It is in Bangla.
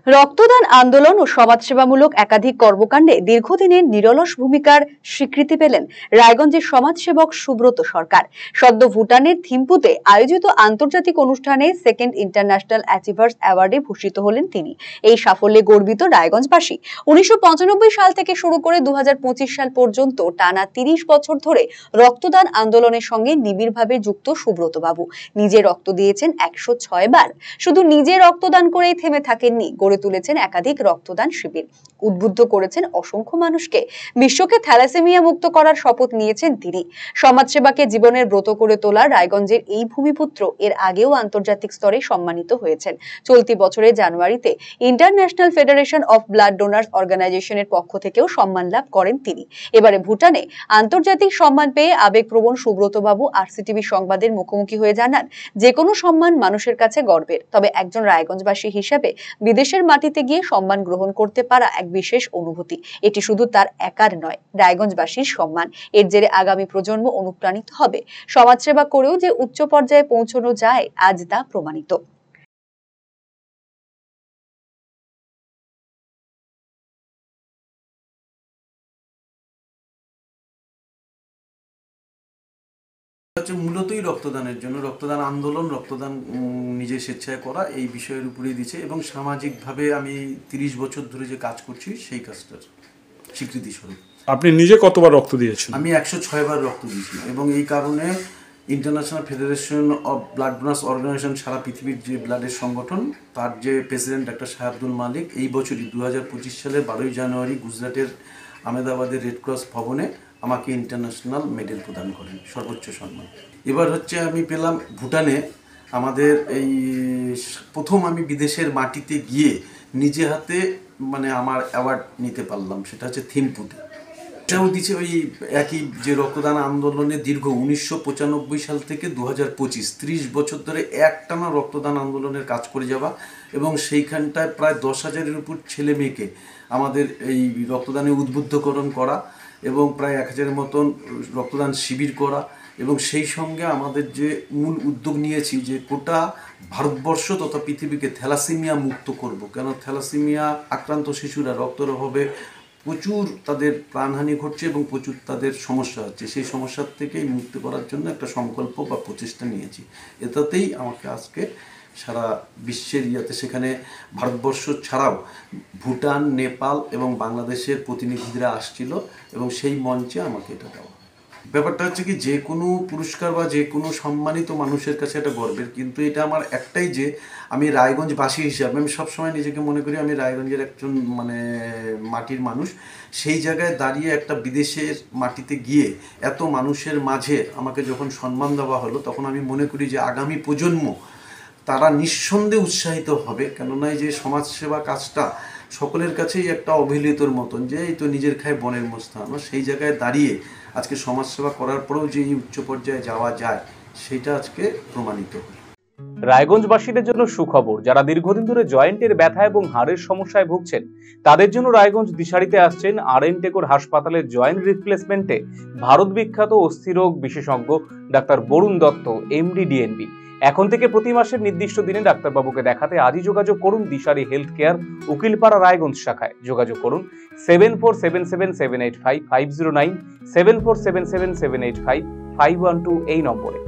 রক্তদান আন্দোলন ও সমাজসেবামূলক একাধিক কর্মকাণ্ডে দীর্ঘদিনের নিরলস ভূমিকার স্বীকৃতি পেলেন রায়গঞ্জের সমাজসেবক সুব্রত সরকার। সদ্য ভুটানের থিম্পুতে আয়োজিত আন্তর্জাতিক অনুষ্ঠানে সেকেন্ড ইন্টারন্যাশনাল অ্যাচিভার্স অ্যাওয়ার্ডে ভূষিত হলেন তিনি। এই সাফল্যে গর্বিত রায়গঞ্জবাসী। 1995 সাল থেকে শুরু করে 2025 সাল পর্যন্ত টানা 30 বছর ধরে রক্তদান আন্দোলনের সঙ্গে নিবিড়ভাবে যুক্ত সুব্রত বাবু নিজে রক্ত দিয়েছেন 106 বার। শুধু নিজে রক্তদান করেই থেমে থাকেননি, গড়ে তুলেছেন একাধিক রক্তদান শিবির, উদ্বুদ্ধ করেছেন অসংখ্য মানুষকে। বিশ্বকে থ্যালাসেমিয়া মুক্ত করার শপথ নিয়েছেন তিনি। সমাজসেবাকে জীবনের ব্রত করে তোলা রায়গঞ্জের এই ভূমিপুত্র এর আগেও আন্তর্জাতিক স্তরে সম্মানিত হয়েছেন। চলতি বছরের জানুয়ারিতে international federation of blood donors অর্গানাইজেশনের পক্ষ থেকেও সম্মান লাভ করেন তিনি। এবারে ভুটানে আন্তর্জাতিক সম্মান পেয়ে আবেগপ্রবণ সুব্রত বাবু আরসিটিভি সংবাদের মুখোমুখি হয়ে জানান, যে কোনো সম্মান মানুষের কাছে গর্বের, তবে একজন রায়গঞ্জবাসী হিসেবে বিদেশের মাটিতে গিয়ে সম্মান গ্রহণ করতে পারা এক বিশেষ অনুভূতি। এটি শুধু তার একার নয়, রায়গঞ্জবাসীর সম্মান। এর জেরে আগামী প্রজন্ম অনুপ্রাণিত হবে। সমাজসেবা করেও যে উচ্চ পর্যায়ে পৌঁছানো যায়, আজ তা প্রমাণিত। মূলতই রক্তদানের জন্য, রক্তদান আন্দোলন, রক্তদান নিজে স্বেচ্ছায় করা, এই বিষয়ের উপরেই দিচ্ছে। এবং সামাজিকভাবে আমি 30 বছর ধরে যে কাজ করছি সেই কাজটার স্বীকৃতি স্বরূপ। আপনি নিজে কতবার রক্ত দিয়েছেন? আমি 106 বার রক্ত দিয়েছি। এবং এই কারণে international federation of blood donors organisation, সারা পৃথিবীর যে ব্লাডের সংগঠন, তার যে প্রেসিডেন্ট ডাক্তার শাহাবুল মালিক এই বছরই 2025 সালের 12 জানুয়ারি গুজরাটের আহমেদাবাদের রেড ক্রস ভবনে আমাকে ইন্টারন্যাশনাল মেডেল প্রদান করেন, সর্বোচ্চ সম্মান। এবার হচ্ছে আমি পেলাম ভুটানে। আমাদের এই প্রথম আমি বিদেশের মাটিতে গিয়ে নিজে হাতে আমার অ্যাওয়ার্ড নিতে পারলাম, সেটা হচ্ছে থিম্পুতে। এটাও দিচ্ছে ওই একই যে রক্তদান আন্দোলনে দীর্ঘ 1995 সাল থেকে 2025 30 বছর ধরে একটানা রক্তদান আন্দোলনের কাজ করে যাওয়া, এবং সেইখানটায় প্রায় 10,000-এর উপর ছেলে মেয়েকে আমাদের এই রক্তদানে উদ্বুদ্ধকরণ করা, এবং প্রায় 1000-এর মতন রক্তদান শিবির করা। এবং সেই সঙ্গে আমাদের যে মূল উদ্যোগ নিয়েছি যে গোটা ভারতবর্ষ তথা পৃথিবীকে থ্যালাসেমিয়া মুক্ত করব। কেন থ্যালাসেমিয়া আক্রান্ত শিশুরা রক্তের অভাবে প্রচুর তাদের প্রাণহানি ঘটছে এবং প্রচুর তাদের সমস্যা হচ্ছে। সেই সমস্যার থেকেই মুক্তি করার জন্য একটা সংকল্প বা প্রচেষ্টা নিয়েছি। এটাতেই আমাকে আজকে সারা বিশ্বের সেখানে ভারতবর্ষ ছাড়াও ভুটান, নেপাল এবং বাংলাদেশের প্রতিনিধিরা আসছিল, এবং সেই মঞ্চে আমাকে এটা দেওয়া। ব্যাপারটা হচ্ছে কি, যে কোনো পুরস্কার বা যে কোনো সম্মানিত মানুষের কাছে একটা গর্বের, কিন্তু এটা আমার একটাই যে আমি রায়গঞ্জবাসী হিসাবে আমি সবসময় নিজেকে মনে করি আমি রায়গঞ্জের একজন মাটির মানুষ। সেই জায়গায় দাঁড়িয়ে একটা বিদেশের মাটিতে গিয়ে এত মানুষের মাঝে আমাকে যখন সম্মান দেওয়া হলো, তখন আমি মনে করি যে আগামী প্রজন্ম তারা নিঃসন্দেহে উৎসাহিত হবে। কেননা এই যে সমাজসেবা কাজটা সকলের কাছেই একটা অবহেলিতর মতন, যে এই তো নিজের খায় বনের মস্তান। সেই জায়গায় দাঁড়িয়ে আজকে সমাজসেবা করার পরেও যে এই উচ্চ পর্যায়ে যাওয়া যায়, সেটা আজকে প্রমাণিত হয়। রায়গঞ্জবাসীদের জন্য সুখবর, যারা দীর্ঘদিন ধরে জয়েন্টের ব্যথা এবং হাড়ের সমস্যায় ভুগছেন, তাদের জন্য রায়গঞ্জ দিশারিতে আসছেন আর.এন. টেকর হাসপাতালের জয়েন্ট রিপ্লেসমেন্টে ভারত বিখ্যাত অস্থিরোগ বিশেষজ্ঞ doctor Barun Dutta, MD, DNB. এখন থেকে প্রতি মাসের নির্দিষ্ট দিনে ডাক্তারবাবুকে দেখাতে আজই যোগাযোগ করুন দিশারি হেলথ কেয়ার, উকিলপাড়া, রায়গঞ্জ শাখায়। যোগাযোগ করুন 7477785509, 7477785512 এই নম্বরে।